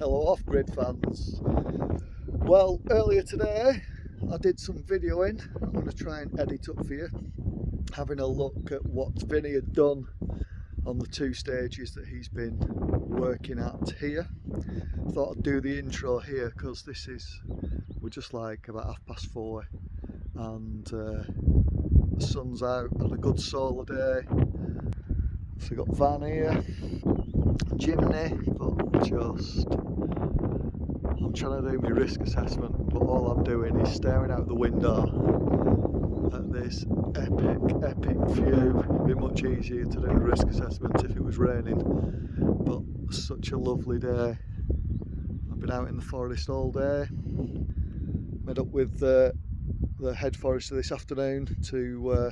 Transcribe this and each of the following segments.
Hello off-grid fans. Well, earlier today I did some videoing. I'm going to try and edit up for you, having a look at what Vinny had done on the two stages that he's been working at here. Thought I'd do the intro here because we're just like about 4:30 and the sun's out on a good solar day. So we've got Van here, Jimny, but I'm trying to do my risk assessment, but all I'm doing is staring out the window at this epic view. It'd be much easier to do the risk assessment if it was raining, but such a lovely day. I've been out in the forest all day. Met up with the head forester this afternoon to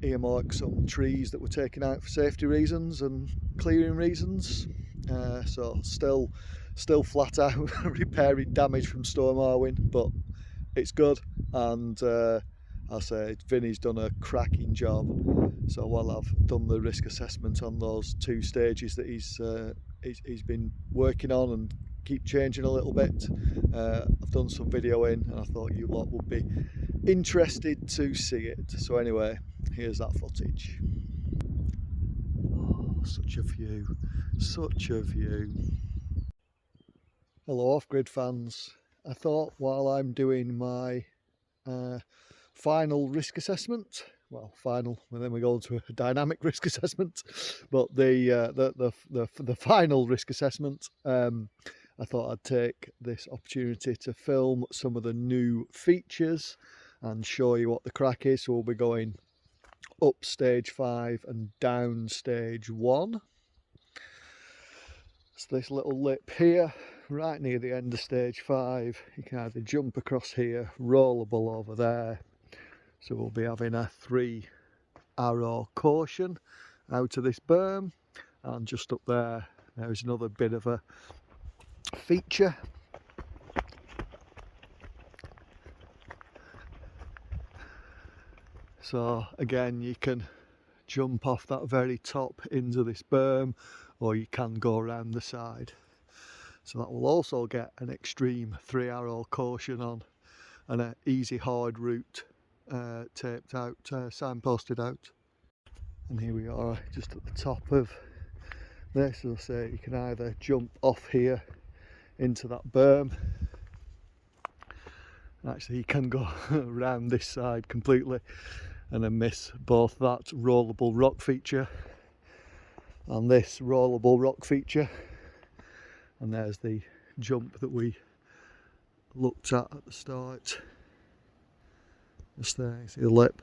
earmark some trees that were taken out for safety reasons and clearing reasons. So still flat out repairing damage from Storm Arwen, but it's good, and I say Vinny's done a cracking job. So while I've done the risk assessment on those two stages that he's been working on and keep changing a little bit, I've done some videoing and I thought you lot would be interested to see it. So anyway, here's that footage. Oh, such a view, such a view. Hello off-grid fans. I thought while I'm doing my final risk assessment, well, final, and then we go into a dynamic risk assessment, but the final risk assessment, I thought I'd take this opportunity to film some of the new features and show you what the crack is. So we'll be going up stage 5 and down stage 1. So this little lip here, right near the end of stage 5, you can either jump across here, rollable over there. So we'll be having a 3-arrow caution out of this berm, and just up there's another bit of a feature. So again, you can jump off that very top into this berm, or you can go around the side. So that will also get an extreme 3-arrow caution on, and an easy hard route taped out, signposted out. And here we are just at the top of this. As I say, you can either jump off here into that berm. Actually, you can go around this side completely and then miss both that rollable rock feature and this rollable rock feature. And there's the jump that we looked at the start. Just there, you see the lip.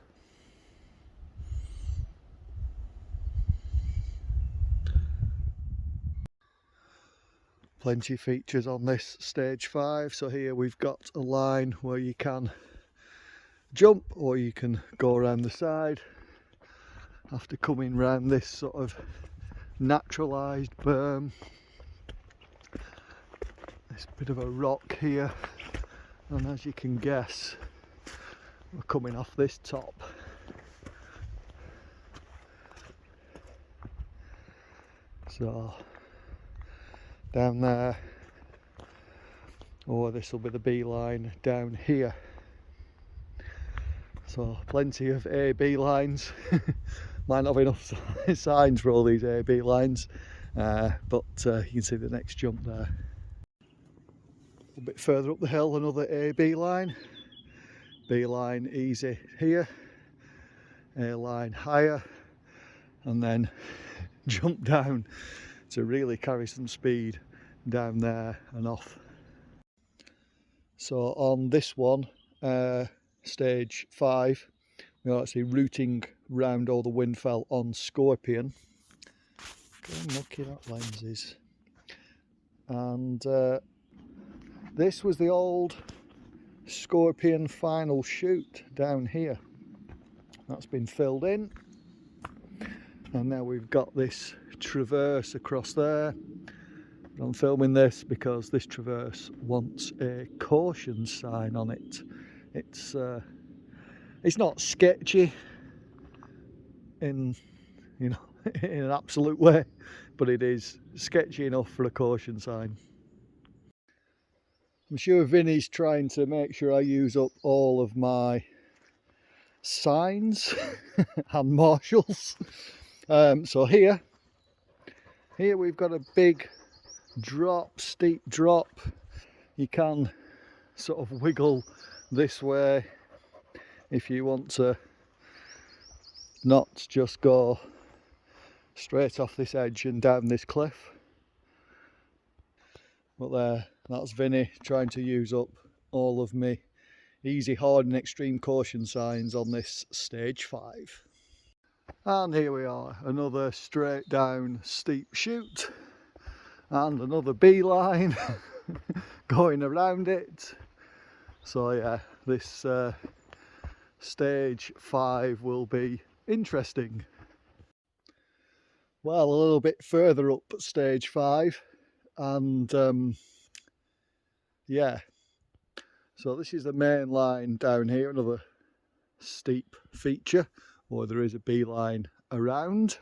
Plenty of features on this stage 5. So here we've got a line where you can jump or you can go around the side after coming round this sort of naturalised berm. This bit of a rock here, and as you can guess, we're coming off this top. So down there, or this will be the B line down here. So plenty of A-B lines. Might not have enough signs for all these A-B lines, but you can see the next jump there. A bit further up the hill, another A-B line. B line easy here, A line higher, and then jump down to really carry some speed down there and off. So on this one, stage 5, we're actually routing round all the windfell on Scorpion. Looking at lenses. And this was the old Scorpion final chute down here. That's been filled in. And now we've got this traverse across there. I'm filming this because this traverse wants a caution sign on it. It's not sketchy in in an absolute way, but it is sketchy enough for a caution sign. I'm sure Vinny's trying to make sure I use up all of my signs and marshals. So here we've got a big drop, steep drop. You can sort of wiggle this way if you want to not just go straight off this edge and down this cliff. But there, that's Vinny trying to use up all of me easy, hard and extreme caution signs on this stage 5. And here we are, another straight down steep chute and another beeline going around it. So yeah, this stage 5 will be interesting. Well, a little bit further up stage 5 and yeah, so this is the main line down here, another steep feature, or there is a beeline around,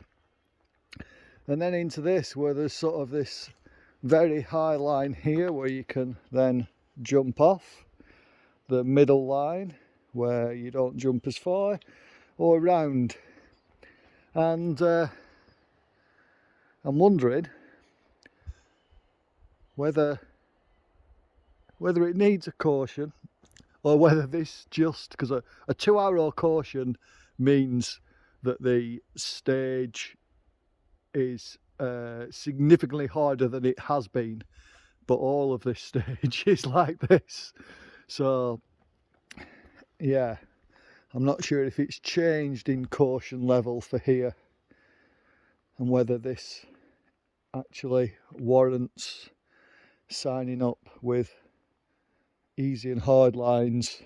and then into this where there's sort of this very high line here where you can then jump off, the middle line where you don't jump as far, or around. And I'm wondering whether it needs a caution, or whether this just, because a 2-hour caution means that the stage is significantly harder than it has been, but all of this stage is like this. So yeah, I'm not sure if it's changed in caution level for here and whether this actually warrants signing up with easy and hard lines.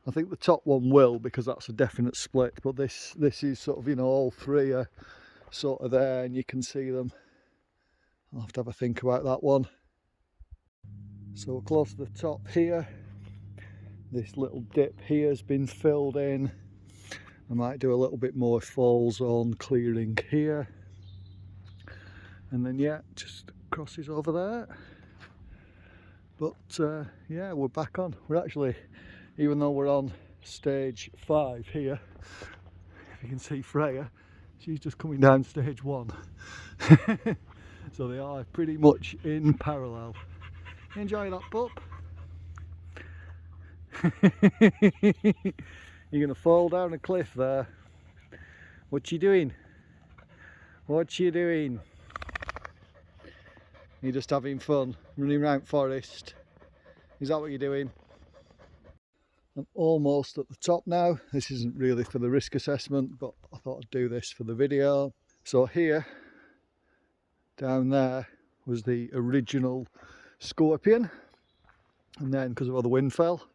I think the top one will, because that's a definite split, but this is sort of, you know, all three are sort of there and you can see them. I'll have to have a think about that one. So we're close to the top here. This little dip here has been filled in. I might do a little bit more fall zone clearing here, and then yeah, just crosses over there. But yeah, we're back on. We're actually, even though we're on stage 5 here, if you can see Freya, she's just coming down stage 1. So they are pretty much in parallel. Enjoy that, pup. You're gonna fall down a cliff there. What you doing? What you doing? You're just having fun, running around forest. Is that what you're doing? I'm almost at the top now. This isn't really for the risk assessment, but I thought I'd do this for the video. So here, down there, was the original Scorpion. And then, because of all the wind fell,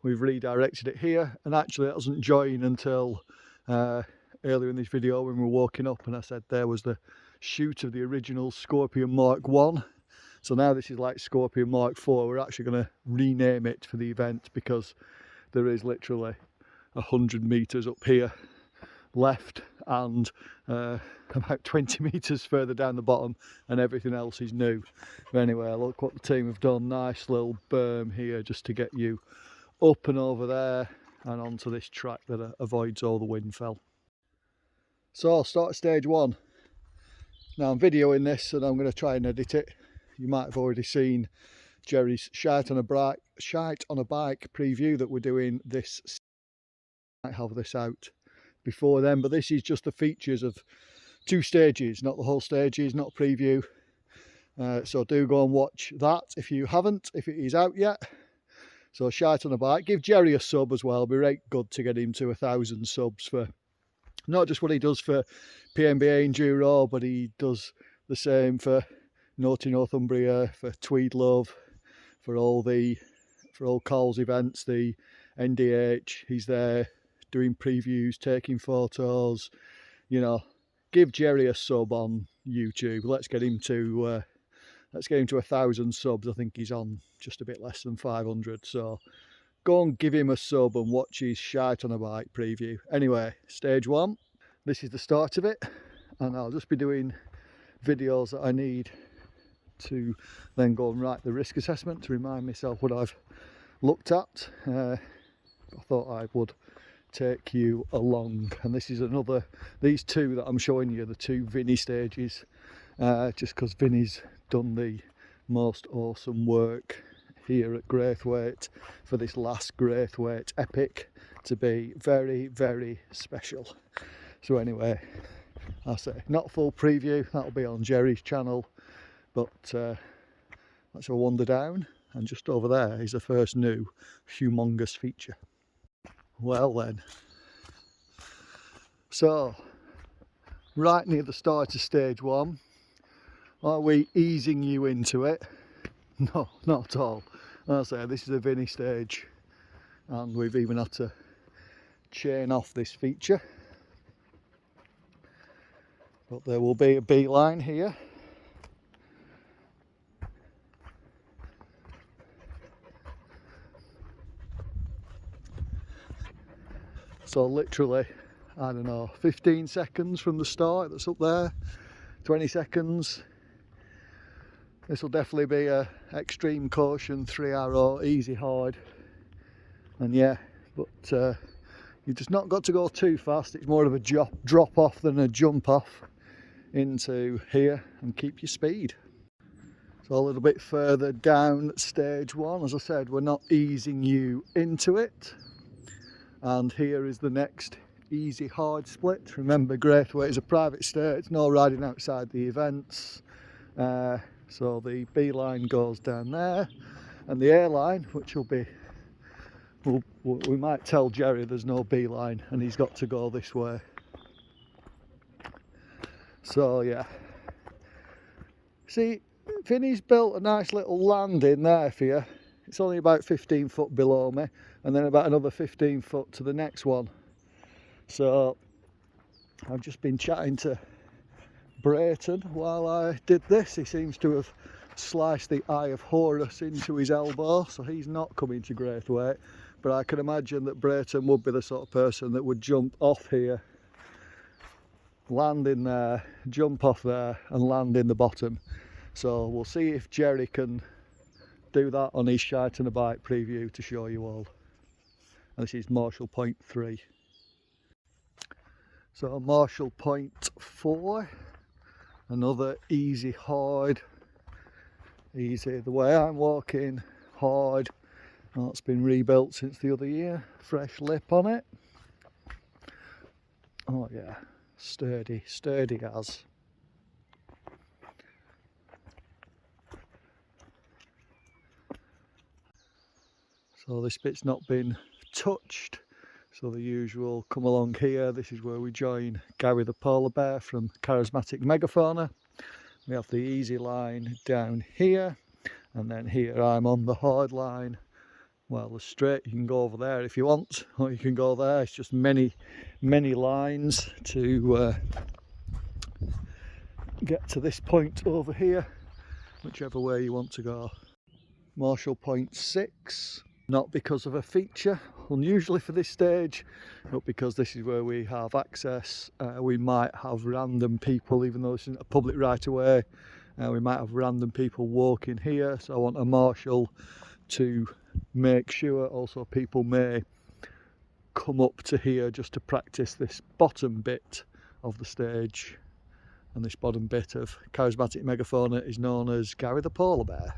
we've redirected it here. And actually, it doesn't join until earlier in this video when we were walking up, and I said there was the chute of the original Scorpion Mark 1. So now this is like Scorpion Mark 4. We're actually going to rename it for the event, because there is literally 100 metres up here left and about 20 metres further down the bottom, and everything else is new. But anyway, look what the team have done. Nice little berm here just to get you up and over there and onto this track that avoids all the wind fell. So I'll start stage 1. Now I'm videoing this and I'm going to try and edit it. You might have already seen Jerry's shite on a bike preview that we're doing this. I might have this out before then, but this is just the features of 2 stages, not the whole stages, not a preview. So do go and watch that if you haven't, if it is out yet. So shite on a bike. Give Jerry a sub as well. It'll be right good to get him to 1,000 subs for not just what he does for PMBA Enduro, but he does the same for Naughty Northumbria, for Tweed Love, for all Carl's events, the NDH. He's there doing previews, taking photos. You know, give Jerry a sub on YouTube. Let's get him to 1,000 subs. I think he's on just a bit less than 500. So go and give him a sub and watch his shite on a bike preview. Anyway, stage 1. This is the start of it, and I'll just be doing videos that I need to then go and write the risk assessment to remind myself what I've looked at. I thought I would take you along, and this is another, these two that I'm showing you, the two Vinny stages, just because Vinny's done the most awesome work here at Graythwaite for this last Graythwaite Epic to be very, very special. So anyway, I say not full preview, that'll be on Jerry's channel, but that's a wander down, and just over there is the first new humongous feature. Well then, so right near the start of stage one, are we easing you into it? No, not at all. As I say, this is a Vinny stage, and we've even had to chain off this feature. But there will be a beeline here. So literally, I don't know, 15 seconds from the start, that's up there, 20 seconds. This will definitely be a extreme caution 3RO, easy hard. And yeah, but you've just not got to go too fast. It's more of a drop off than a jump off into here, and keep your speed. So a little bit further down stage one, as I said, we're not easing you into it. And here is the next easy hard split. Remember, Graythwaite is a private stage, no riding outside the events. So the B line goes down there, and the A line, which will be, we might tell Jerry there's no B line and he's got to go this way. So yeah, see, Vinny's built a nice little landing there for you. It's only about 15 foot below me, and then about another 15 foot to the next one. So I've just been chatting to Brayton while I did this. He seems to have sliced the eye of Horus into his elbow, so he's not coming to Graythwaite. But I can imagine that Brayton would be the sort of person that would jump off here, land in there, jump off there, and land in the bottom. So we'll see if Jerry can do that on his Shite and a Bike preview to show you all. And this is Marshall Point 3. So Marshall Point 4, another easy hard. Easy the way I'm walking, hard. Well, it's been rebuilt since the other year, fresh lip on it. Oh yeah, sturdy, sturdy as. So this bit's not been touched, so the usual come along here. This is where we join Gary the polar bear from Charismatic Megafauna. We have the easy line down here, and then here I'm on the hard line. Well, the straight, you can go over there if you want, or you can go there. It's just many lines to get to this point over here, whichever way you want to go. Marshall Point 6, not because of a feature, unusually for this stage, but because this is where we have access. We might have random people, even though this isn't a public right of way, we might have random people walking here, so I want a marshal to make sure also people may come up to here just to practice this bottom bit of the stage. And this bottom bit of Charismatic Megafauna is known as Gary the polar bear.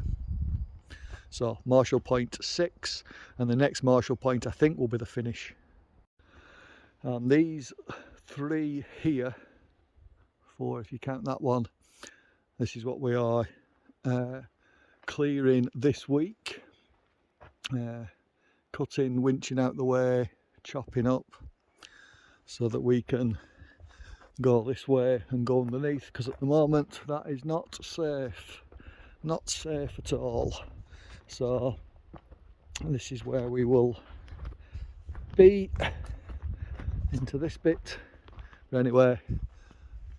So Marshall Point 6, and the next Marshall Point I think will be the finish. And these three here, 4 if you count that one, this is what we are clearing this week. Cutting, winching out the way, chopping up, so that we can go this way and go underneath, because at the moment that is not safe at all. So this is where we will be, into this bit. But anyway,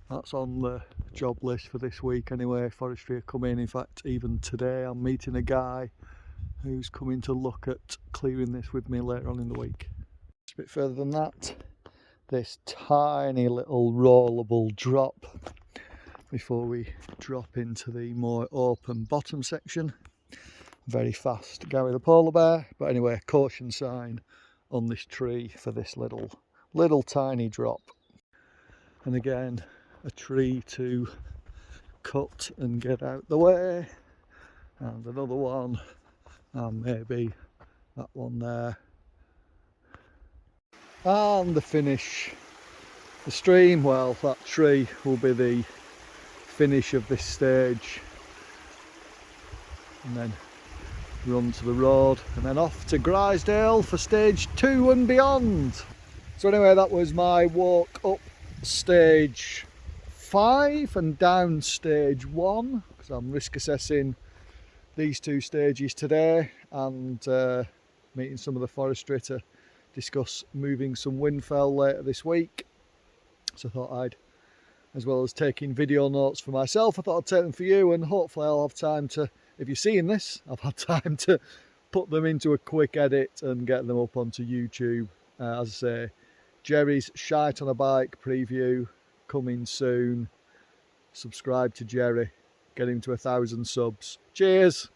that's on the job list for this week anyway. Forestry are coming. In fact, even today I'm meeting a guy who's coming to look at clearing this with me later on in the week. Just a bit further than that, this tiny little rollable drop. before we drop into the more open bottom section. Very fast Gary the polar bear, but anyway, caution sign on this tree for this little tiny drop. And again, a tree to cut and get out the way, and another one, and maybe that one there, and the finish. The stream, well, that tree will be the finish of this stage, and then run to the road and then off to Grisdale for stage 2 and beyond. So anyway, that was my walk up stage 5 and down stage 1, because I'm risk assessing these 2 stages today, and meeting some of the forestry to discuss moving some windfell later this week. So I thought I'd, as well as taking video notes for myself, I thought I'd take them for you, and hopefully I'll have time to, if you're seeing this, I've had time to put them into a quick edit and get them up onto YouTube. As I say, Jerry's Shite on a Bike preview coming soon. Subscribe to Jerry, get him to 1,000 subs. Cheers!